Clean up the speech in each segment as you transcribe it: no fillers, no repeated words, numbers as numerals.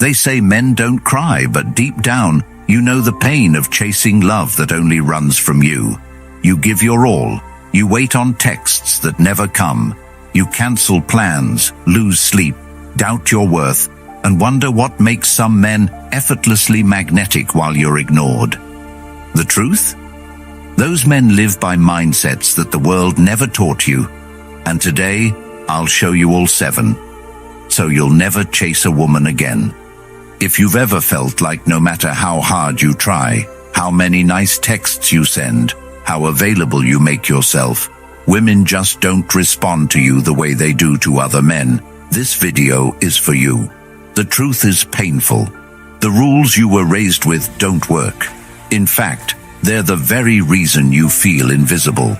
They say men don't cry, but deep down, you know the pain of chasing love that only runs from you. You give your all. You wait on texts that never come. You cancel plans, lose sleep, doubt your worth, and wonder what makes some men effortlessly magnetic while you're ignored. The truth? Those men live by mindsets that the world never taught you, and today I'll show you all 7, so you'll never chase a woman again. If you've ever felt like no matter how hard you try, how many nice texts you send, how available you make yourself, women just don't respond to you the way they do to other men, this video is for you. The truth is painful. The rules you were raised with don't work. In fact, they're the very reason you feel invisible.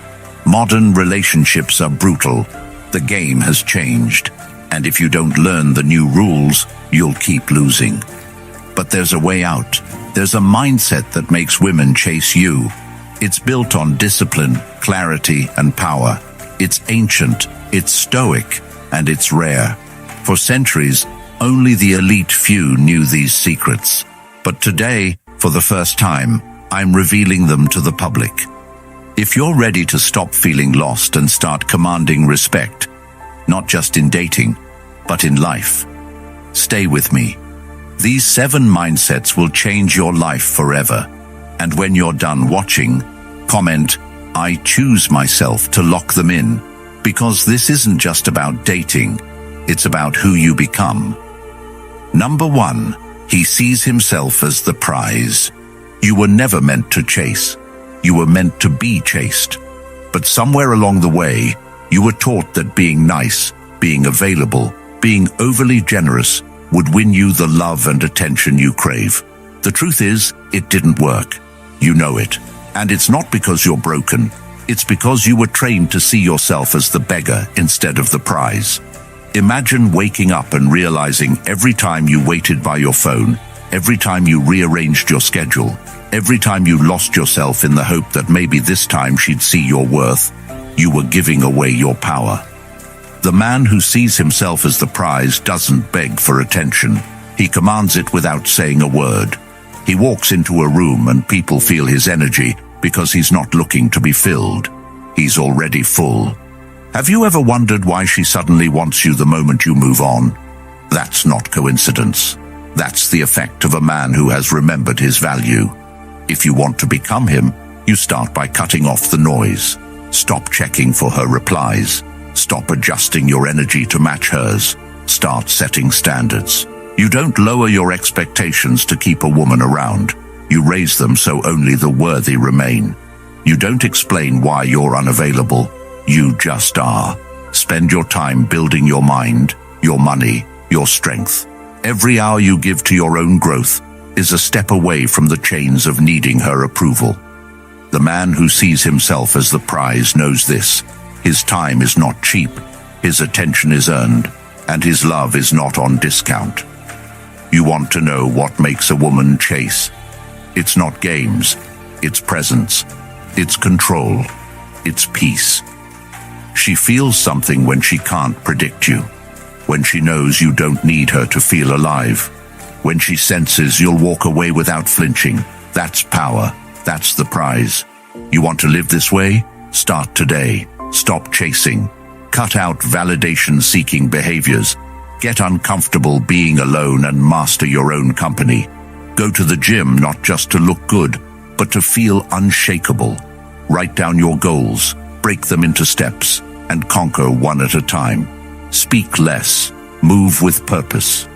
Modern relationships are brutal. The game has changed. And if you don't learn the new rules, you'll keep losing. But there's a way out. There's a mindset that makes women chase you. It's built on discipline, clarity, and power. It's ancient, it's stoic, and it's rare. For centuries, only the elite few knew these secrets. But today, for the first time, I'm revealing them to the public. If you're ready to stop feeling lost and start commanding respect, not just in dating, but in life, stay with me. These 7 mindsets will change your life forever. And when you're done watching, comment, "I choose myself," to lock them in. Because this isn't just about dating, it's about who you become. Number 1, he sees himself as the prize. You were never meant to chase. You were meant to be chased. But somewhere along the way, you were taught that being nice, being available, being overly generous would win you the love and attention you crave. The truth is, it didn't work. You know it. And it's not because you're broken. It's because you were trained to see yourself as the beggar instead of the prize. Imagine waking up and realizing every time you waited by your phone, every time you rearranged your schedule, every time you lost yourself in the hope that maybe this time she'd see your worth, you were giving away your power. The man who sees himself as the prize doesn't beg for attention. He commands it without saying a word. He walks into a room and people feel his energy because he's not looking to be filled. He's already full. Have you ever wondered why she suddenly wants you the moment you move on? That's not coincidence. That's the effect of a man who has remembered his value. If you want to become him, you start by cutting off the noise. Stop checking for her replies. Stop adjusting your energy to match hers. Start setting standards. You don't lower your expectations to keep a woman around. You raise them so only the worthy remain. You don't explain why you're unavailable. You just are. Spend your time building your mind, your money, your strength. Every hour you give to your own growth is a step away from the chains of needing her approval. The man who sees himself as the prize knows this. His time is not cheap, his attention is earned, and his love is not on discount. You want to know what makes a woman chase? It's not games, it's presence, it's control, it's peace. She feels something when she can't predict you, when she knows you don't need her to feel alive, when she senses you'll walk away without flinching. That's power, that's the prize. You want to live this way? Start today. Stop chasing. Cut out validation-seeking behaviors. Get uncomfortable being alone and master your own company. Go to the gym not just to look good, but to feel unshakable. Write down your goals, break them into steps, and conquer one at a time. Speak less, move with purpose.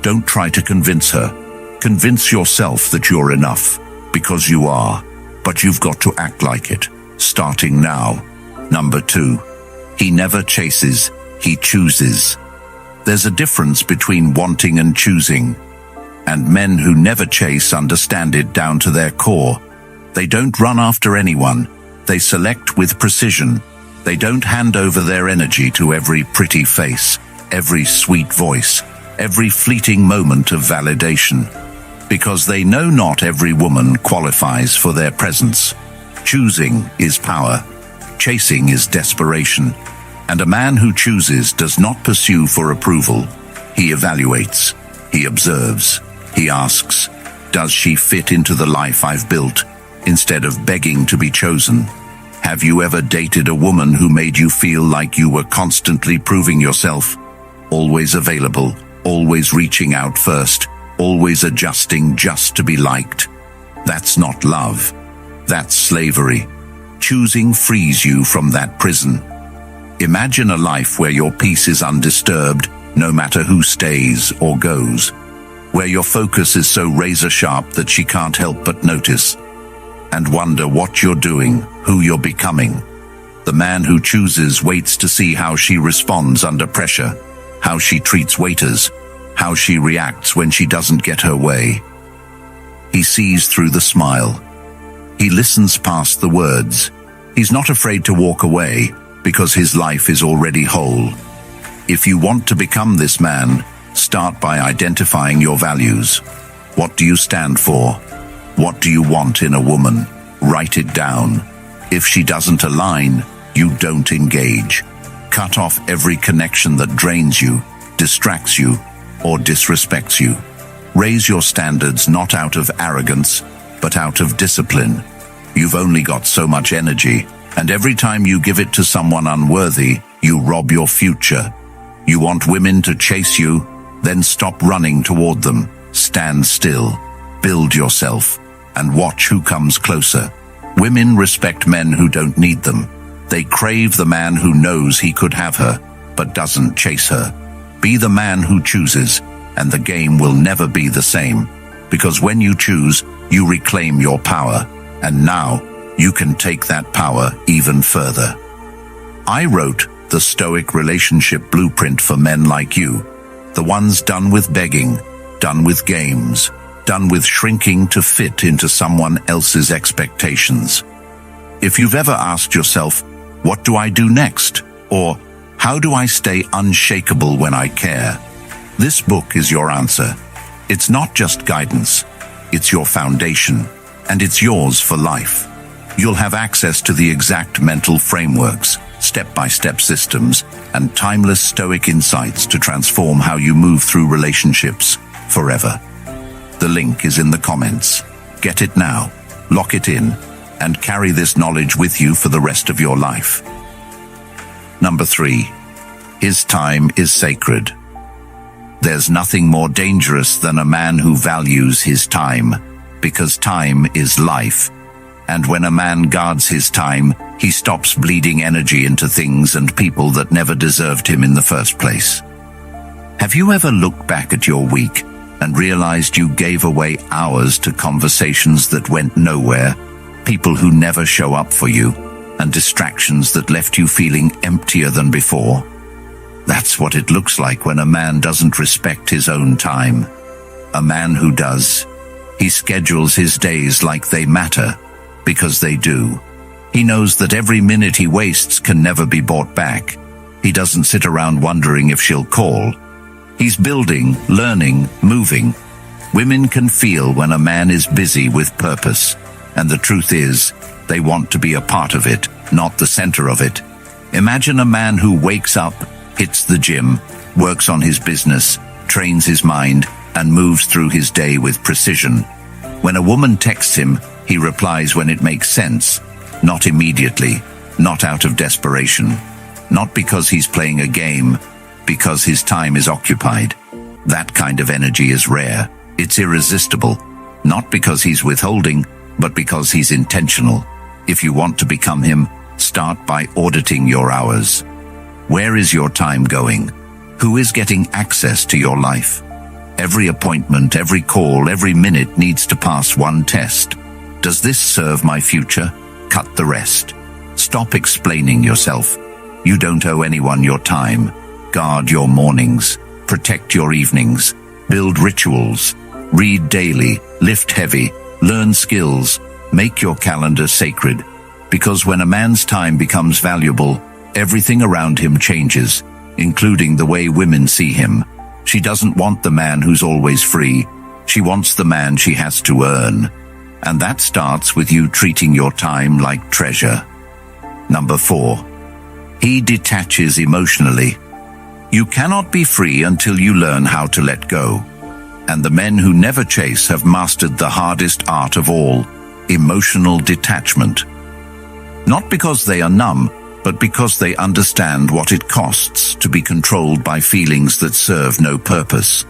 Don't try to convince her. Convince yourself that you're enough, because you are, but you've got to act like it, starting now. Number 2, he never chases, he chooses. There's a difference between wanting and choosing, and men who never chase understand it down to their core. They don't run after anyone, they select with precision. They don't hand over their energy to every pretty face, every sweet voice, every fleeting moment of validation, because they know not every woman qualifies for their presence. Choosing is power. Chasing is desperation, and a man who chooses does not pursue for approval. He evaluates. He observes. He asks, does she fit into the life I've built, instead of begging to be chosen? Have you ever dated a woman who made you feel like you were constantly proving yourself? Always available, always reaching out first, always adjusting just to be liked. That's not love. That's slavery. Choosing frees you from that prison. Imagine a life where your peace is undisturbed, no matter who stays or goes. Where your focus is so razor-sharp that she can't help but notice and wonder what you're doing, who you're becoming. The man who chooses waits to see how she responds under pressure, how she treats waiters, how she reacts when she doesn't get her way. He sees through the smile. He listens past the words. He's not afraid to walk away because his life is already whole. If you want to become this man, start by identifying your values. What do you stand for? What do you want in a woman? Write it down. If she doesn't align, you don't engage. Cut off every connection that drains you, distracts you, or disrespects you. Raise your standards not out of arrogance, but out of discipline. You've only got so much energy, and every time you give it to someone unworthy, you rob your future. You want women to chase you? Then stop running toward them. Stand still. Build yourself, and watch who comes closer. Women respect men who don't need them. They crave the man who knows he could have her, but doesn't chase her. Be the man who chooses, and the game will never be the same. Because when you choose, you reclaim your power, and now you can take that power even further. I wrote the Stoic relationship blueprint for men like you, the ones done with begging, done with games, done with shrinking to fit into someone else's expectations. If you've ever asked yourself, what do I do next? Or, how do I stay unshakable when I care? This book is your answer. It's not just guidance, it's your foundation, and it's yours for life. You'll have access to the exact mental frameworks, step-by-step systems, and timeless Stoic insights to transform how you move through relationships forever. The link is in the comments. Get it now, lock it in, and carry this knowledge with you for the rest of your life. Number 3. His time is sacred. There's nothing more dangerous than a man who values his time, because time is life. And when a man guards his time, he stops bleeding energy into things and people that never deserved him in the first place. Have you ever looked back at your week and realized you gave away hours to conversations that went nowhere, people who never show up for you, and distractions that left you feeling emptier than before? That's what it looks like when a man doesn't respect his own time. A man who does, he schedules his days like they matter, because they do. He knows that every minute he wastes can never be bought back. He doesn't sit around wondering if she'll call. He's building, learning, moving. Women can feel when a man is busy with purpose, and the truth is, they want to be a part of it, not the center of it. Imagine a man who wakes up, hits the gym, works on his business, trains his mind, and moves through his day with precision. When a woman texts him, he replies when it makes sense, not immediately, not out of desperation, not because he's playing a game, because his time is occupied. That kind of energy is rare. It's irresistible, not because he's withholding, but because he's intentional. If you want to become him, start by auditing your hours. Where is your time going? Who is getting access to your life? Every appointment, every call, every minute needs to pass one test. Does this serve my future? Cut the rest. Stop explaining yourself. You don't owe anyone your time. Guard your mornings. Protect your evenings. Build rituals. Read daily. Lift heavy. Learn skills. Make your calendar sacred. Because when a man's time becomes valuable, everything around him changes, including the way women see him. She doesn't want the man who's always free. She wants the man she has to earn. And that starts with you treating your time like treasure. Number 4. He detaches emotionally. You cannot be free until you learn how to let go. And the men who never chase have mastered the hardest art of all, emotional detachment. Not because they are numb, but because they understand what it costs to be controlled by feelings that serve no purpose.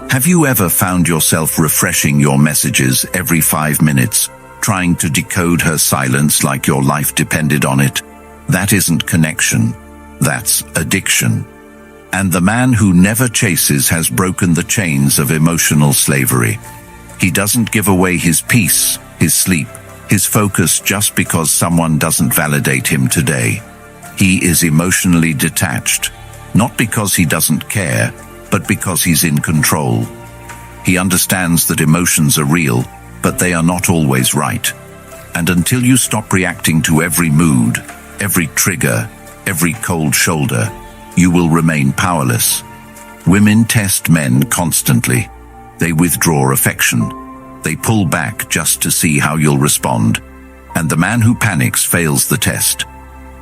Have you ever found yourself refreshing your messages every 5 minutes, trying to decode her silence like your life depended on it? That isn't connection. That's addiction. And the man who never chases has broken the chains of emotional slavery. He doesn't give away his peace, his sleep, his focus just because someone doesn't validate him today. He is emotionally detached, not because he doesn't care, but because he's in control. He understands that emotions are real, but they are not always right. And until you stop reacting to every mood, every trigger, every cold shoulder, you will remain powerless. Women test men constantly. They withdraw affection. They pull back just to see how you'll respond. And the man who panics fails the test.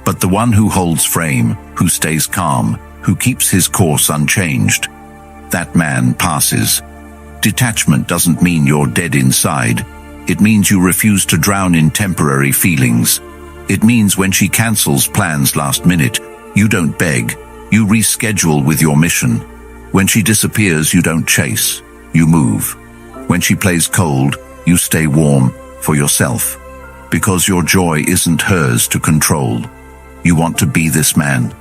But the one who holds frame, who stays calm, who keeps his course unchanged, that man passes. Detachment doesn't mean you're dead inside. It means you refuse to drown in temporary feelings. It means when she cancels plans last minute, you don't beg, you reschedule with your mission. When she disappears, you don't chase, you move. When she plays cold, you stay warm for yourself. Because your joy isn't hers to control. You want to be this man.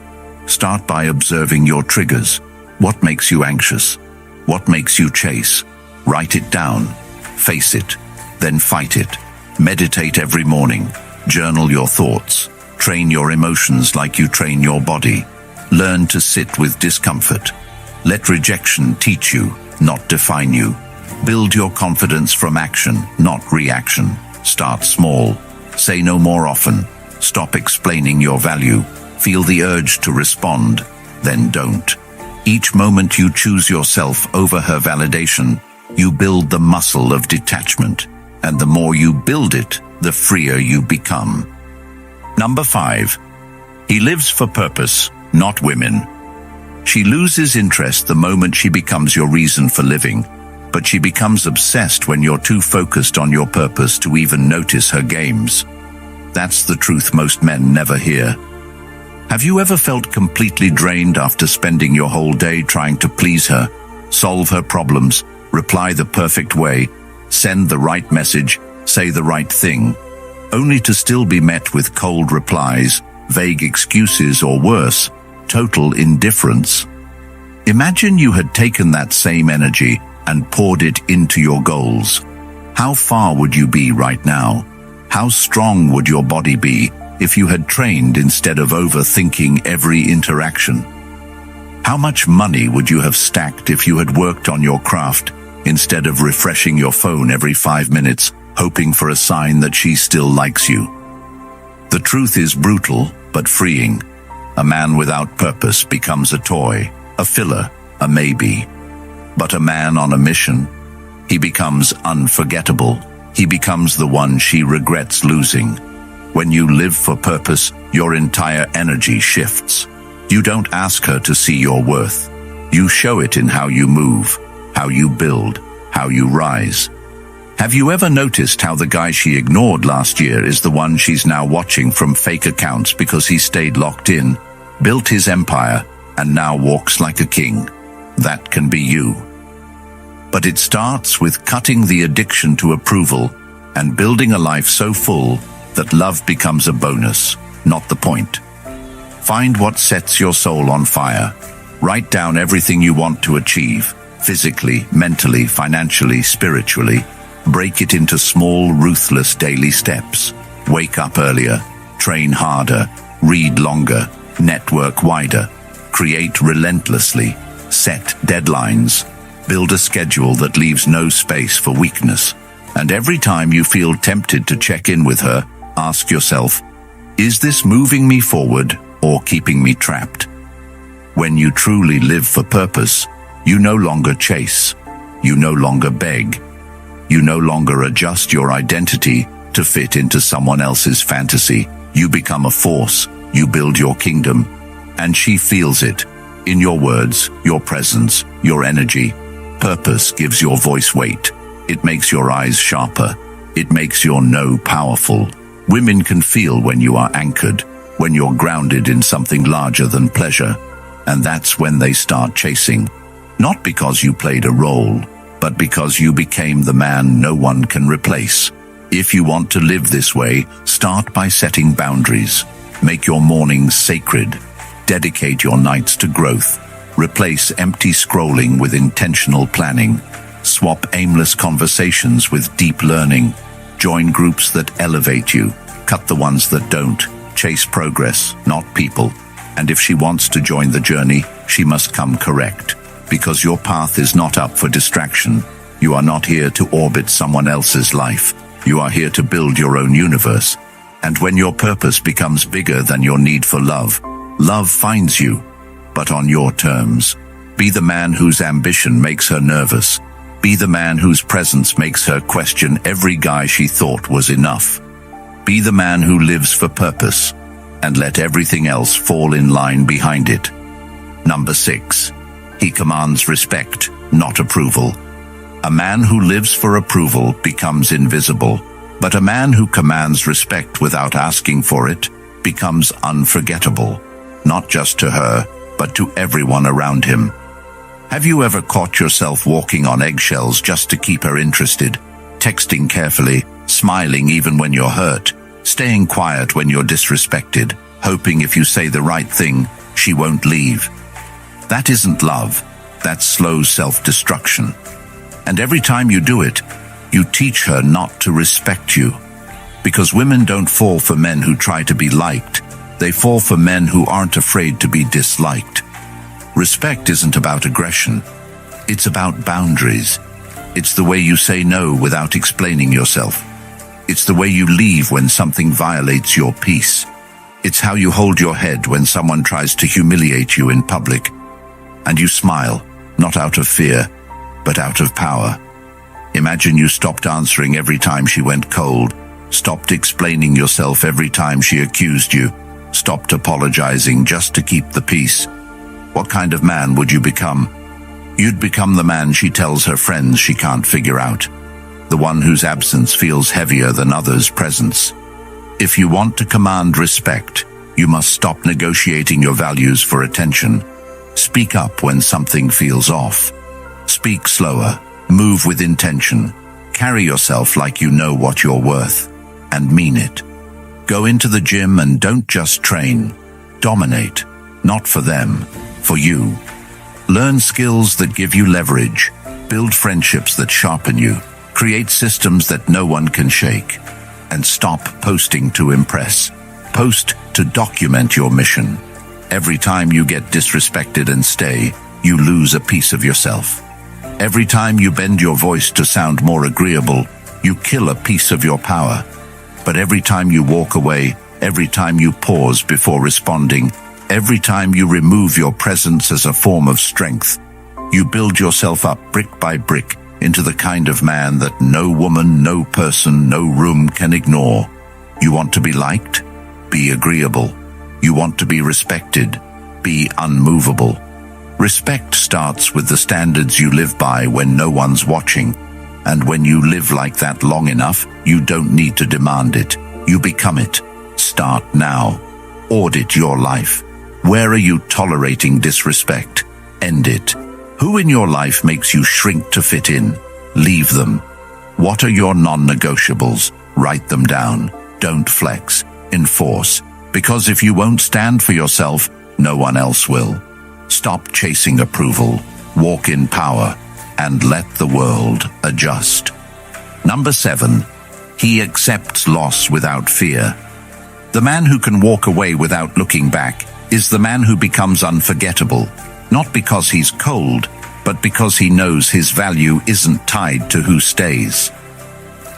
Start by observing your triggers. What makes you anxious? What makes you chase? Write it down. Face it. Then fight it. Meditate every morning. Journal your thoughts. Train your emotions like you train your body. Learn to sit with discomfort. Let rejection teach you, not define you. Build your confidence from action, not reaction. Start small. Say no more often. Stop explaining your value. Feel the urge to respond, then don't. Each moment you choose yourself over her validation, you build the muscle of detachment. And the more you build it, the freer you become. Number 5. He lives for purpose, not women. She loses interest the moment she becomes your reason for living, but she becomes obsessed when you're too focused on your purpose to even notice her games. That's the truth most men never hear. Have you ever felt completely drained after spending your whole day trying to please her, solve her problems, reply the perfect way, send the right message, say the right thing, only to still be met with cold replies, vague excuses, or worse, total indifference? Imagine you had taken that same energy and poured it into your goals. How far would you be right now? How strong would your body be if you had trained instead of overthinking every interaction? How much money would you have stacked if you had worked on your craft instead of refreshing your phone every 5 minutes, hoping for a sign that she still likes you? The truth is brutal, but freeing. A man without purpose becomes a toy, a filler, a maybe. But a man on a mission, he becomes unforgettable. He becomes the one she regrets losing. When you live for purpose, your entire energy shifts. You don't ask her to see your worth. You show it in how you move, how you build, how you rise. Have you ever noticed how the guy she ignored last year is the one she's now watching from fake accounts because he stayed locked in, built his empire, and now walks like a king? That can be you. But it starts with cutting the addiction to approval and building a life so full that love becomes a bonus, not the point. Find what sets your soul on fire. Write down everything you want to achieve, physically, mentally, financially, spiritually. Break it into small, ruthless daily steps. Wake up earlier, train harder, read longer, network wider, create relentlessly, set deadlines, build a schedule that leaves no space for weakness. And every time you feel tempted to check in with her, ask yourself, is this moving me forward or keeping me trapped? When you truly live for purpose, you no longer chase, you no longer beg, you no longer adjust your identity to fit into someone else's fantasy. You become a force, you build your kingdom, and she feels it in your words, your presence, your energy. Purpose gives your voice weight. It makes your eyes sharper. It makes your no powerful. Women can feel when you are anchored, when you're grounded in something larger than pleasure. And that's when they start chasing. Not because you played a role, but because you became the man no one can replace. If you want to live this way, start by setting boundaries. Make your mornings sacred. Dedicate your nights to growth. Replace empty scrolling with intentional planning. Swap aimless conversations with deep learning. Join groups that elevate you. Cut the ones that don't. Chase progress, not people. And if she wants to join the journey, she must come correct. Because your path is not up for distraction. You are not here to orbit someone else's life. You are here to build your own universe. And when your purpose becomes bigger than your need for love, love finds you, but on your terms. Be the man whose ambition makes her nervous. Be the man whose presence makes her question every guy she thought was enough. Be the man who lives for purpose, and let everything else fall in line behind it. Number 6. He commands respect, not approval. A man who lives for approval becomes invisible, but a man who commands respect without asking for it becomes unforgettable, not just to her, but to everyone around him. Have you ever caught yourself walking on eggshells just to keep her interested, texting carefully, smiling even when you're hurt, staying quiet when you're disrespected, hoping if you say the right thing, she won't leave? That isn't love. That's slow self-destruction. And every time you do it, you teach her not to respect you. Because women don't fall for men who try to be liked. They fall for men who aren't afraid to be disliked. Respect isn't about aggression. It's about boundaries. It's the way you say no without explaining yourself. It's the way you leave when something violates your peace. It's how you hold your head when someone tries to humiliate you in public. And you smile, not out of fear, but out of power. Imagine you stopped answering every time she went cold, stopped explaining yourself every time she accused you, stopped apologizing just to keep the peace. What kind of man would you become? You'd become the man she tells her friends she can't figure out, the one whose absence feels heavier than others' presence. If you want to command respect, you must stop negotiating your values for attention. Speak up when something feels off. Speak slower, move with intention, carry yourself like you know what you're worth, and mean it. Go into the gym and don't just train. Dominate, not for them, for you. Learn skills that give you leverage, build friendships that sharpen you, create systems that no one can shake, and stop posting to impress. Post to document your mission. Every time you get disrespected and stay, you lose a piece of yourself. Every time you bend your voice to sound more agreeable, you kill a piece of your power. But every time you walk away, every time you pause before responding, every time you remove your presence as a form of strength, you build yourself up brick by brick into the kind of man that no woman, no person, no room can ignore. You want to be liked? Be agreeable. You want to be respected? Be unmovable. Respect starts with the standards you live by when no one's watching. And when you live like that long enough, you don't need to demand it. You become it. Start now. Audit your life. Where are you tolerating disrespect? End it. Who in your life makes you shrink to fit in? Leave them. What are your non-negotiables? Write them down. Don't flex. Enforce. Because if you won't stand for yourself, no one else will. Stop chasing approval. Walk in power. And let the world adjust. Number 7. He accepts loss without fear. The man who can walk away without looking back is the man who becomes unforgettable, not because he's cold, but because he knows his value isn't tied to who stays.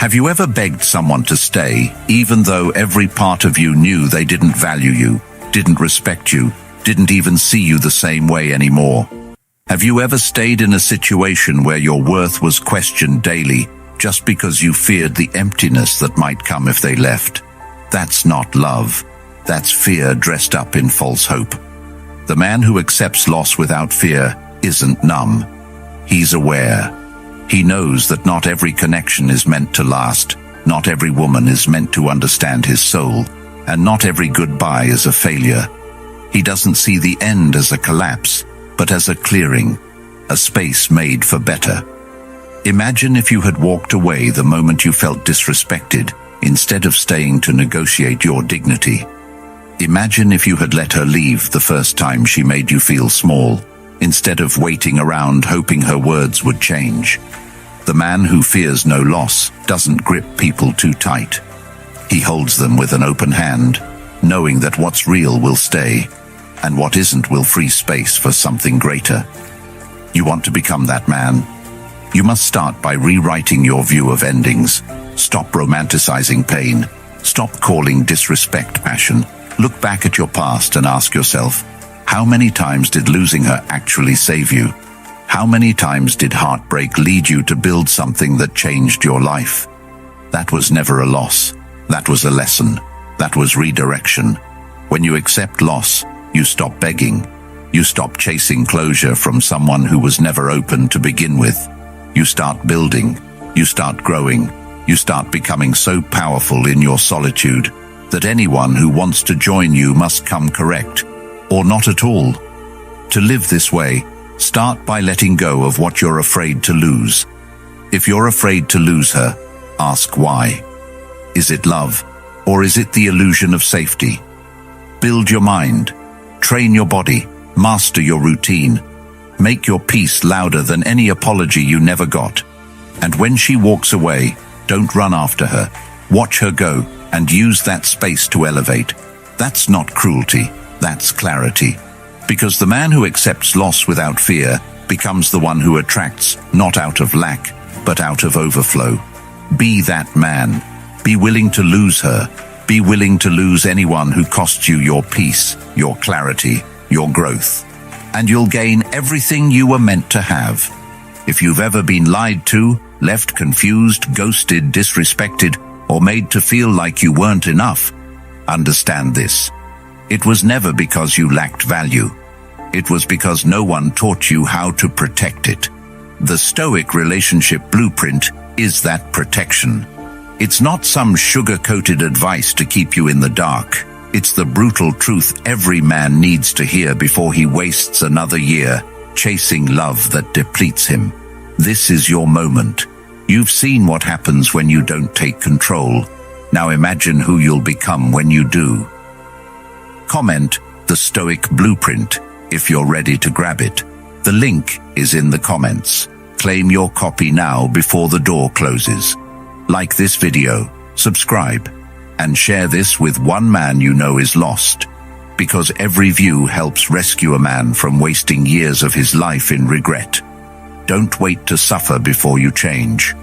Have you ever begged someone to stay, even though every part of you knew they didn't value you, didn't respect you, didn't even see you the same way anymore? Have you ever stayed in a situation where your worth was questioned daily just because you feared the emptiness that might come if they left? That's not love. That's fear dressed up in false hope. The man who accepts loss without fear isn't numb. He's aware. He knows that not every connection is meant to last, not every woman is meant to understand his soul, and not every goodbye is a failure. He doesn't see the end as a collapse, but as a clearing, a space made for better. Imagine if you had walked away the moment you felt disrespected, instead of staying to negotiate your dignity. Imagine if you had let her leave the first time she made you feel small, instead of waiting around hoping her words would change. The man who fears no loss doesn't grip people too tight. He holds them with an open hand, knowing that what's real will stay, and what isn't will free space for something greater. You want to become that man? You must start by rewriting your view of endings. Stop romanticizing pain. Stop calling disrespect passion. Look back at your past and ask yourself, how many times did losing her actually save you? How many times did heartbreak lead you to build something that changed your life? That was never a loss. That was a lesson. That was redirection. When you accept loss, you stop begging. You stop chasing closure from someone who was never open to begin with. You start building. You start growing. You start becoming so powerful in your solitude that anyone who wants to join you must come correct, or not at all. To live this way, start by letting go of what you're afraid to lose. If you're afraid to lose her, ask why. Is it love, or is it the illusion of safety? Build your mind, train your body, master your routine. Make your peace louder than any apology you never got. And when she walks away, don't run after her. Watch her go and use that space to elevate. That's not cruelty, that's clarity. Because the man who accepts loss without fear becomes the one who attracts, not out of lack, but out of overflow. Be that man. Be willing to lose her. Be willing to lose anyone who costs you your peace, your clarity, your growth. And you'll gain everything you were meant to have. If you've ever been lied to, left confused, ghosted, disrespected, or made to feel like you weren't enough, understand this. It was never because you lacked value. It was because no one taught you how to protect it. The Stoic relationship blueprint is that protection. It's not some sugar-coated advice to keep you in the dark. It's the brutal truth every man needs to hear before he wastes another year chasing love that depletes him. This is your moment. You've seen what happens when you don't take control. Now imagine who you'll become when you do. Comment the Stoic Blueprint if you're ready to grab it. The link is in the comments. Claim your copy now before the door closes. Like this video, subscribe, and share this with one man you know is lost. Because every view helps rescue a man from wasting years of his life in regret. Don't wait to suffer before you change.